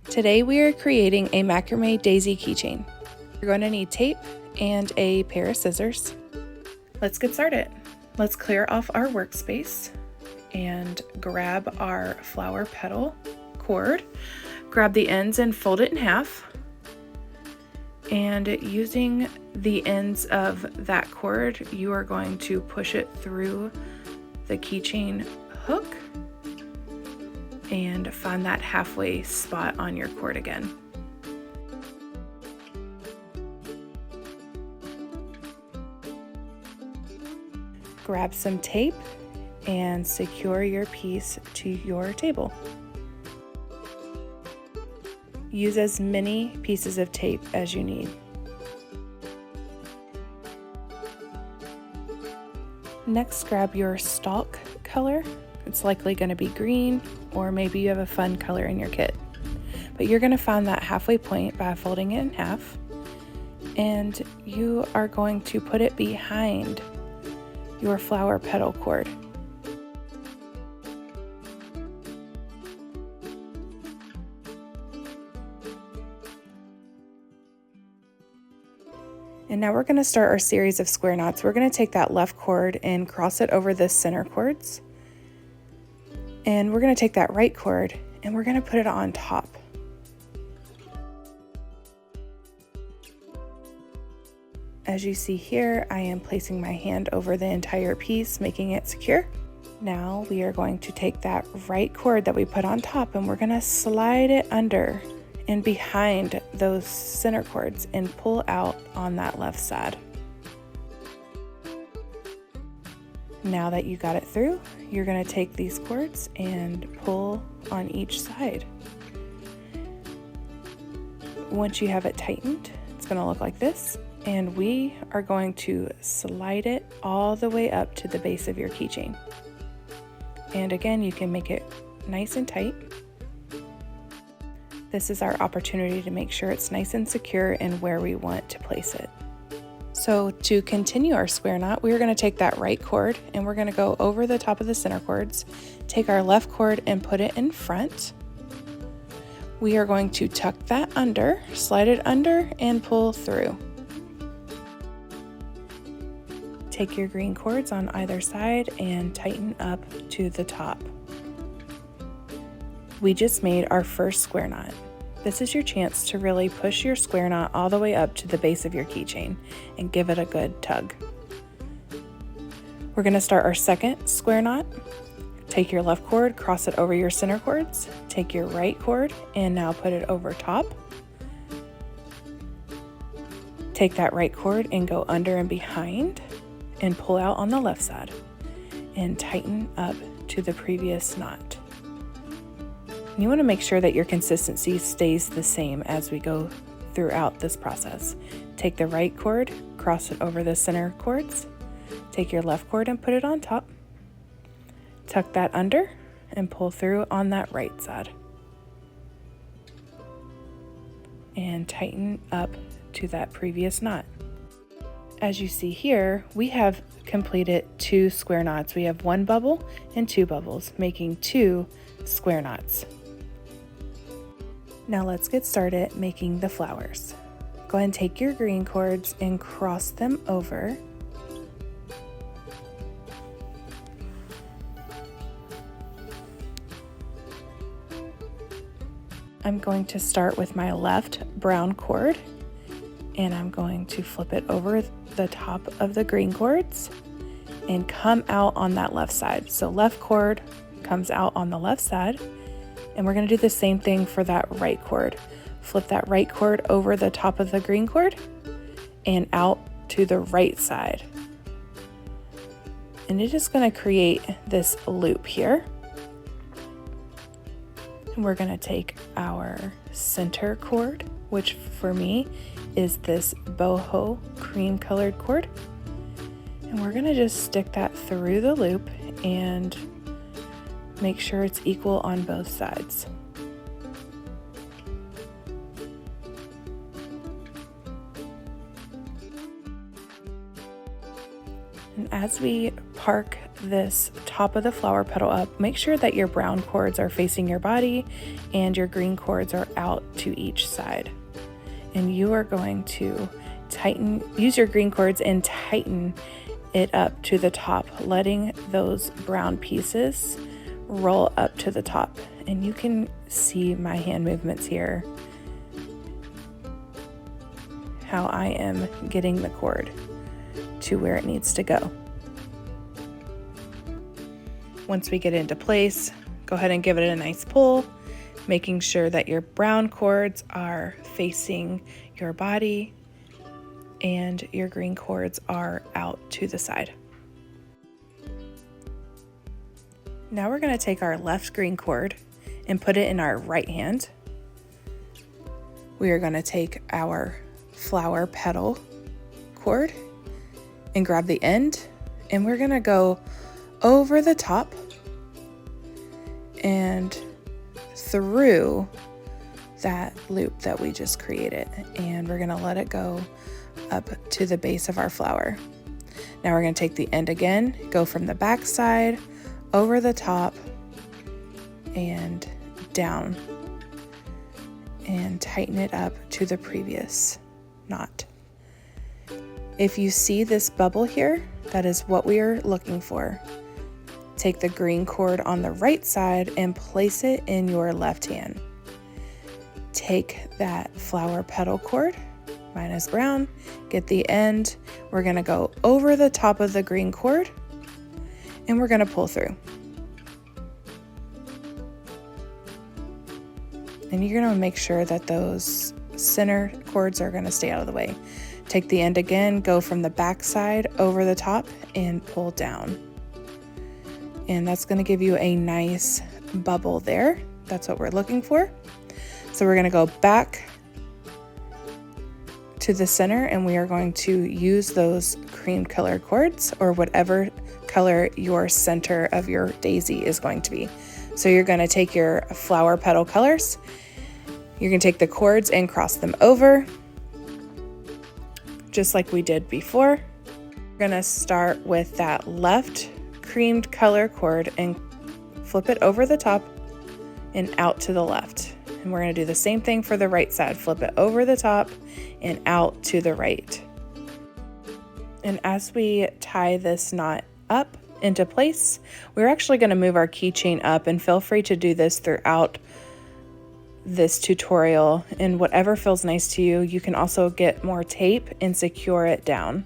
Today we are creating a macrame daisy keychain. You're going to need tape and a pair of scissors. Let's get started. Let's clear off our workspace and grab our flower petal cord. Grab the ends and fold it in half. And using the ends of that cord, you are going to push it through the keychain hook and find that halfway spot on your cord again. Grab some tape and secure your piece to your table. Use as many pieces of tape as you need. Next, grab your stalk color. It's likely going to be green, or maybe you have a fun color in your kit. But you're going to find that halfway point by folding it in half, and you are going to put it behind your flower petal cord. And now we're going to start our series of square knots. We're going to take that left cord and cross it over the center cords. And we're going to take that right cord and we're going to put it on top. As you see here, I am placing my hand over the entire piece, making it secure. Now we are going to take that right cord that we put on top and we're going to slide it under and behind those center cords and pull out on that left side. Now that you got it through, you're going to take these cords and pull on each side. Once you have it tightened, it's going to look like this, and we are going to slide it all the way up to the base of your keychain. And again, you can make it nice and tight. This is our opportunity to make sure it's nice and secure and where we want to place it. So to continue our square knot, we're going to take that right cord and we're going to go over the top of the center cords, take our left cord and put it in front. We are going to tuck that under, slide it under, and pull through. Take your green cords on either side and tighten up to the top. We just made our first square knot. This is your chance to really push your square knot all the way up to the base of your keychain and give it a good tug. We're going to start our second square knot. Take your left cord, cross it over your center cords, take your right cord and now put it over top. Take that right cord and go under and behind and pull out on the left side and tighten up to the previous knot. You want to make sure that your consistency stays the same as we go throughout this process. Take the right cord, cross it over the center cords, take your left cord and put it on top, tuck that under and pull through on that right side. And tighten up to that previous knot. As you see here, we have completed 2 square knots. We have 1 bubble and 2 bubbles, making 2 square knots. Now let's get started making the flowers. Go ahead and take your green cords and cross them over. I'm going to start with my left brown cord and I'm going to flip it over the top of the green cords and come out on that left side. So left cord comes out on the left side. And we're going to do the same thing for that right cord. Flip that right cord over the top of the green cord and out to the right side. And it's just going to create this loop here. And we're going to take our center cord, which for me is this boho cream colored cord. And we're going to just stick that through the loop and make sure it's equal on both sides. And as we park this top of the flower petal up, make sure that your brown cords are facing your body and your green cords are out to each side. And you are going to use your green cords and tighten it up to the top, letting those brown pieces roll up to the top. And you can see my hand movements here, how I am getting the cord to where it needs to go. Once we get into place, go ahead and give it a nice pull, making sure that your brown cords are facing your body and your green cords are out to the side. Now we're going to take our left green cord and put it in our right hand. We are going to take our flower petal cord and grab the end, and we're going to go over the top and through that loop that we just created, and we're going to let it go up to the base of our flower. Now we're going to take the end again, go from the back side over the top and down, and tighten it up to the previous knot. If you see this bubble here, that is what we are looking for. Take the green cord on the right side and place it in your left hand. Take that flower petal cord, mine is brown, get the end. We're going to go over the top of the green cord and we're going to pull through. And you're going to make sure that those center cords are going to stay out of the way. Take the end again, go from the back side over the top and pull down. And that's going to give you a nice bubble there. That's what we're looking for. So we're going to go back to the center and we are going to use those cream colored cords, or whatever color your center of your daisy is going to be. So you're going to take your flower petal colors, you're going to take the cords and cross them over, just like we did before. We're going to start with that left creamed color cord and flip it over the top and out to the left. And we're going to do the same thing for the right side. Flip it over the top and out to the right. And as we tie this knot up into place, we're actually going to move our keychain up, and feel free to do this throughout this tutorial, and whatever feels nice to you. You can also get more tape and secure it down.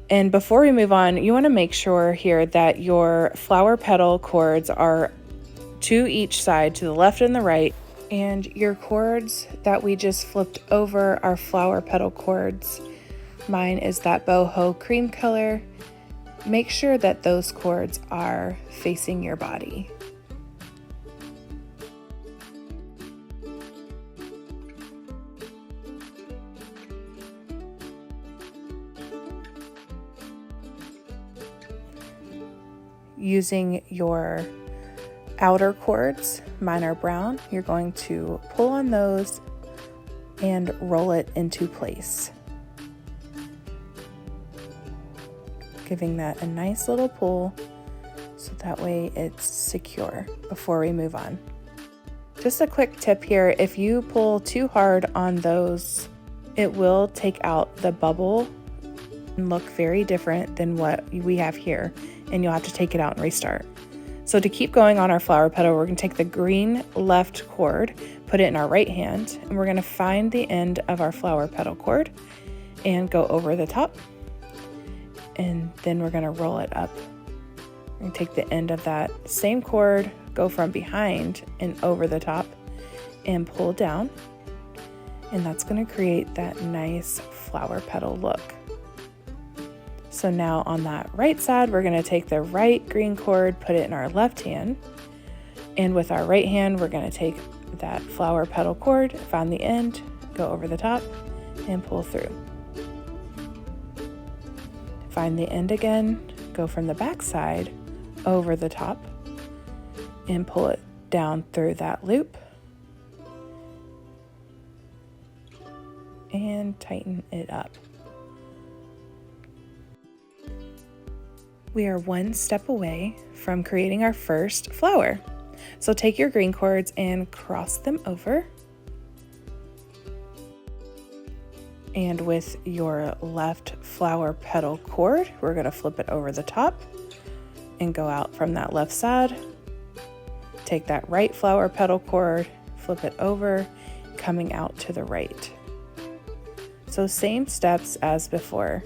And before we move on, you want to make sure here that your flower petal cords are to each side, to the left and the right, and your cords that we just flipped over are flower petal cords. Mine is that boho cream color. Make sure that those cords are facing your body. Using your outer cords, mine are brown, you're going to pull on those and roll it into place, giving that a nice little pull so that way it's secure before we move on. Just a quick tip here, if you pull too hard on those, it will take out the bubble and look very different than what we have here, and you'll have to take it out and restart. So to keep going on our flower petal, we're going to take the green left cord, put it in our right hand, and we're going to find the end of our flower petal cord and go over the top, and then we're going to roll it up. We're going to take the end of that same cord, go from behind and over the top and pull down, and that's going to create that nice flower petal look. So now on that right side, we're going to take the right green cord, put it in our left hand, and with our right hand, we're going to take that flower petal cord, find the end, go over the top, and pull through. Find the end again, go from the back side, over the top, and pull it down through that loop, and tighten it up. We are one step away from creating our first flower. So take your green cords and cross them over. And with your left flower petal cord, we're going to flip it over the top and go out from that left side. Take that right flower petal cord, flip it over, coming out to the right. So same steps as before.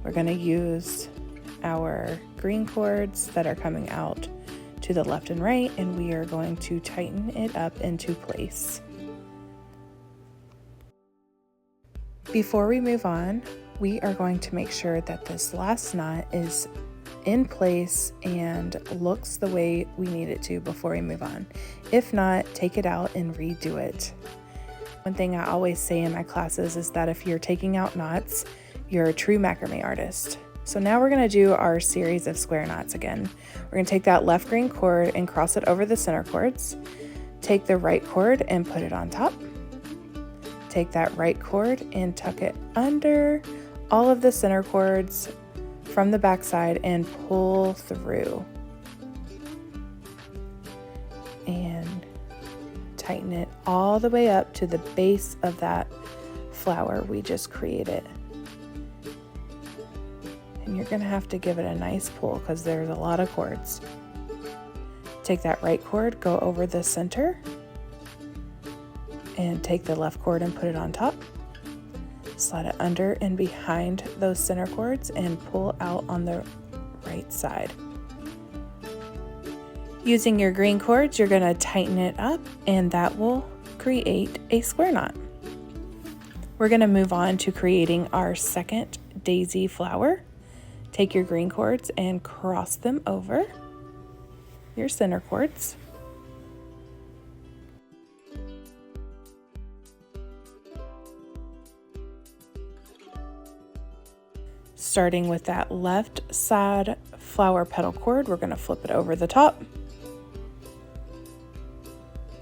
We're going to use our green cords that are coming out to the left and right, and we are going to tighten it up into place. Before we move on, we are going to make sure that this last knot is in place and looks the way we need it to before we move on. If not, take it out and redo it. One thing I always say in my classes is that if you're taking out knots, you're a true macrame artist. So now we're going to do our series of square knots again. We're going to take that left green cord and cross it over the center cords. Take the right cord and put it on top. Take that right cord and tuck it under all of the center cords from the back side and pull through. And tighten it all the way up to the base of that flower we just created. And you're going to have to give it a nice pull because there's a lot of cords. Take that right cord, go over the center, and take the left cord and put it on top. Slide it under and behind those center cords and pull out on the right side. Using your green cords, you're going to tighten it up, and that will create a square knot. We're going to move on to creating our second daisy flower. Take your green cords and cross them over your center cords. Starting with that left side flower petal cord, we're going to flip it over the top.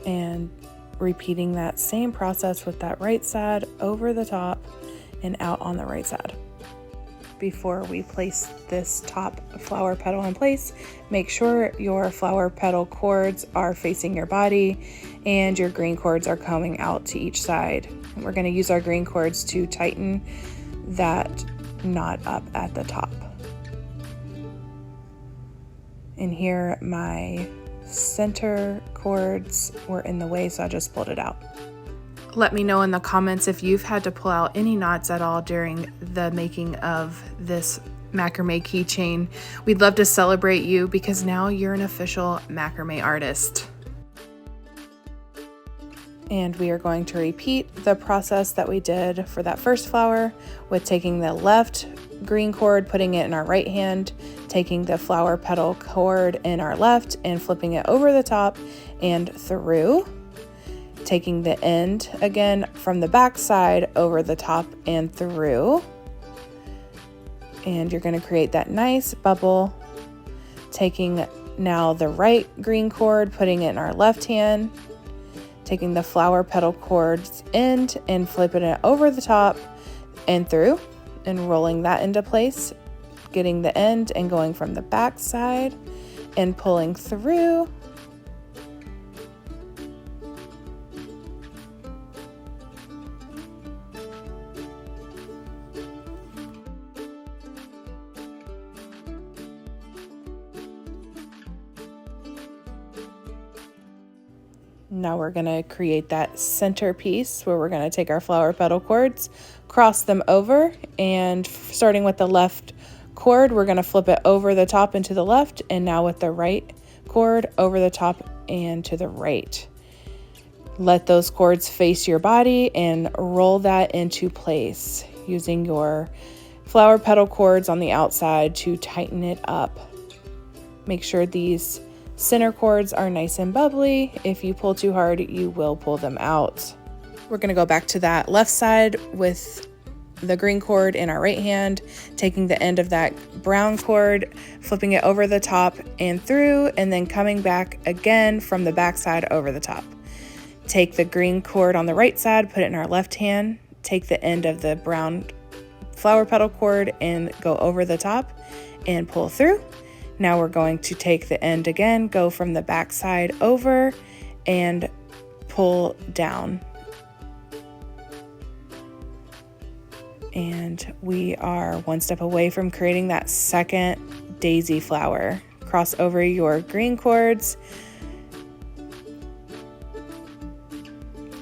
And repeating that same process with that right side over the top and out on the right side. Before we place this top flower petal in place, make sure your flower petal cords are facing your body and your green cords are coming out to each side. And we're going to use our green cords to tighten that knot up at the top. And here my center cords were in the way, so I just pulled it out. Let me know in the comments if you've had to pull out any knots at all during the making of this macrame keychain. We'd love to celebrate you because now you're an official macrame artist. And we are going to repeat the process that we did for that first flower with taking the left green cord, putting it in our right hand, taking the flower petal cord in our left and flipping it over the top and through. Taking the end again from the back side over the top and through. And you're going to create that nice bubble. Taking now the right green cord, putting it in our left hand, taking the flower petal cord's end and flipping it over the top and through and rolling that into place, getting the end and going from the back side and pulling through. Now we're going to create that center piece where we're going to take our flower petal cords, cross them over, and starting with the left cord, we're going to flip it over the top and to the left, and now with the right cord over the top and to the right. Let those cords face your body and roll that into place using your flower petal cords on the outside to tighten it up. Make sure these center cords are nice and bubbly. If you pull too hard, you will pull them out. We're going to go back to that left side with the green cord in our right hand, taking the end of that brown cord, flipping it over the top and through, and then coming back again from the back side over the top. Take the green cord on the right side, put it in our left hand, take the end of the brown flower petal cord and go over the top and pull through. Now we're going to take the end again, go from the back side over and pull down. And we are one step away from creating that second daisy flower. Cross over your green cords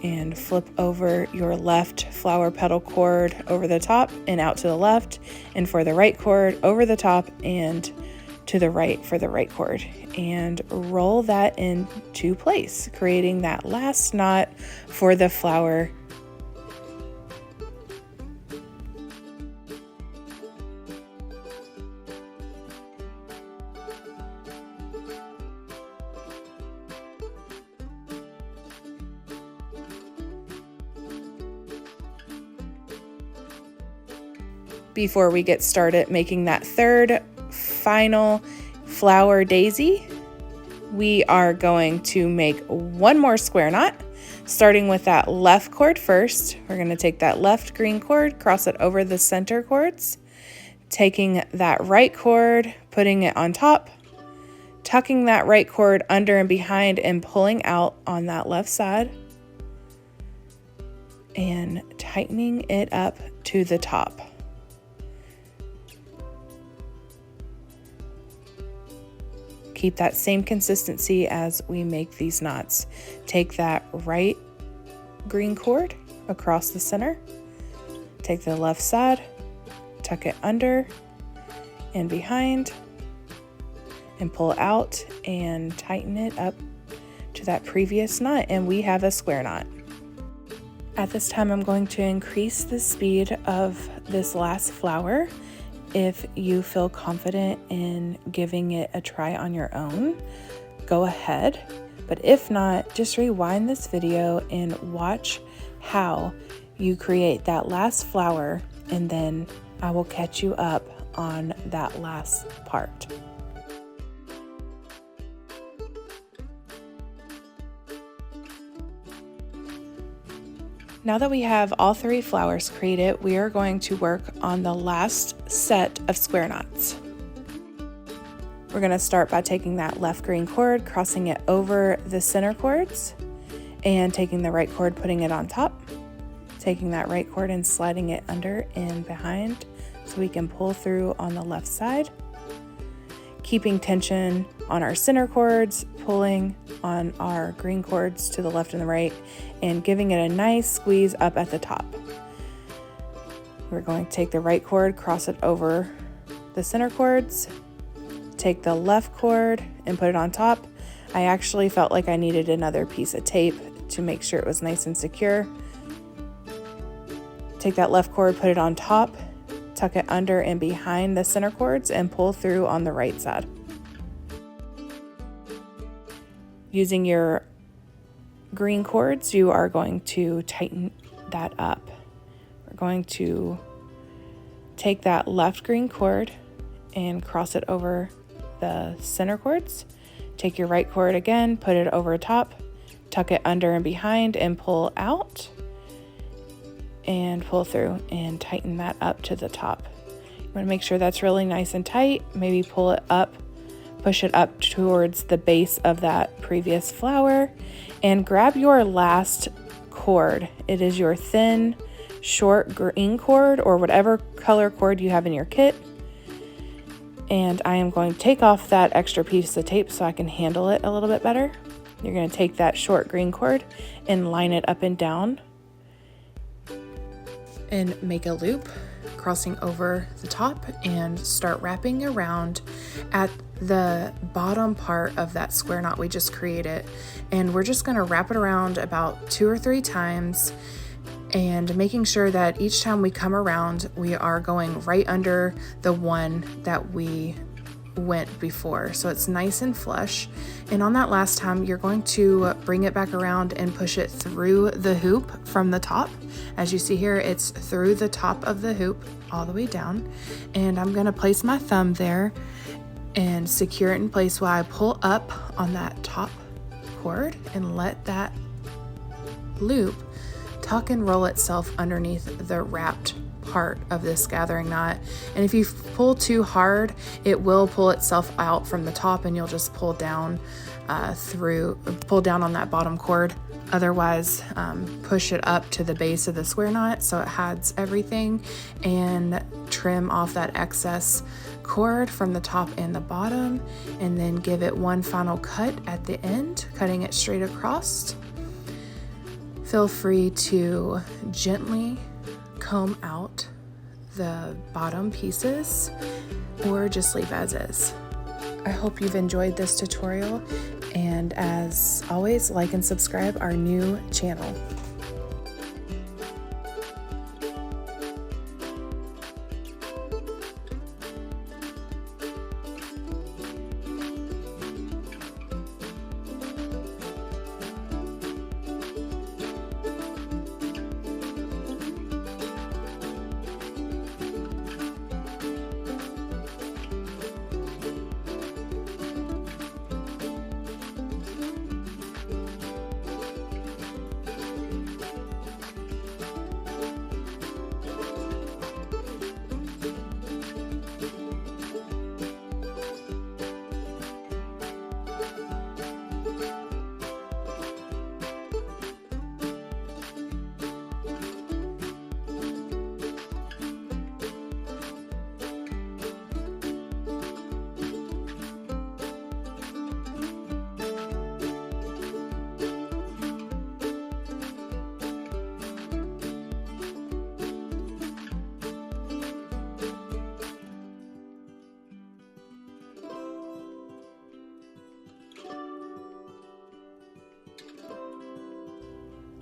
and flip over your left flower petal cord over the top and out to the left, and for the right cord over the top and to the right for the right cord, and roll that into place, creating that last knot for the flower. Before we get started making that third final flower daisy, we are going to make one more square knot, starting with that left cord first. We're going to take that left green cord, cross it over the center cords, taking that right cord, putting it on top, tucking that right cord under and behind and pulling out on that left side, and tightening it up to the top. Keep that same consistency as we make these knots. Take that right green cord across the center, take the left side, tuck it under and behind, and pull out and tighten it up to that previous knot, and we have a square knot. At this time, I'm going to increase the speed of this last flower. If you feel confident in giving it a try on your own, go ahead. But if not, just rewind this video and watch how you create that last flower, and then I will catch you up on that last part. Now that we have all three flowers created, we are going to work on the last set of square knots. We're going to start by taking that left green cord, crossing it over the center cords, and taking the right cord, putting it on top, taking that right cord and sliding it under and behind so we can pull through on the left side, keeping tension on our center cords, pulling on our green cords to the left and the right, and giving it a nice squeeze up at the top. We're going to take the right cord, cross it over the center cords, take the left cord and put it on top. I actually felt like I needed another piece of tape to make sure it was nice and secure. Take that left cord, put it on top, tuck it under and behind the center cords, and pull through on the right side. Using your green cords, you are going to tighten that up. We're going to take that left green cord and cross it over the center cords. Take your right cord again, put it over top, tuck it under and behind, and pull out and pull through and tighten that up to the top. You want to make sure that's really nice and tight. Maybe pull it up, push it up towards the base of that previous flower, and grab your last cord. It is your thin, short green cord or whatever color cord you have in your kit. And I am going to take off that extra piece of tape so I can handle it a little bit better. You're going to take that short green cord and line it up and down and make a loop, crossing over the top, and start wrapping around at the bottom part of that square knot we just created. And we're just going to wrap it around about 2 or 3 times, and making sure that each time we come around, we are going right under the one that we went before, so it's nice and flush. And on that last time, you're going to bring it back around and push it through the hoop from the top. As you see here, it's through the top of the hoop all the way down, and I'm going to place my thumb there and secure it in place while I pull up on that top cord and let that loop tuck and roll itself underneath the wrapped part of this gathering knot. And if you pull too hard, it will pull itself out from the top, and you'll just pull down on that bottom cord. Otherwise, push it up to the base of the square knot so it hides everything, and trim off that excess cord from the top and the bottom, and then give it one final cut at the end, cutting it straight across. Feel free to gently comb out the bottom pieces or just leave as is. I hope you've enjoyed this tutorial, and as always, like and subscribe our new channel.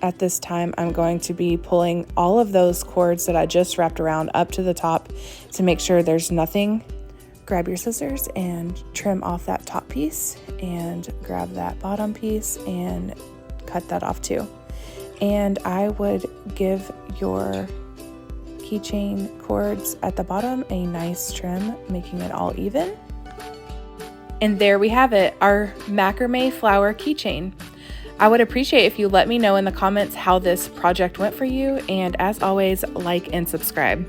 At this time, I'm going to be pulling all of those cords that I just wrapped around up to the top to make sure there's nothing. Grab your scissors and trim off that top piece, and grab that bottom piece and cut that off too. And I would give your keychain cords at the bottom a nice trim, making it all even. And there we have it, our macrame flower keychain. I would appreciate if you let me know in the comments how this project went for you, and as always, like and subscribe.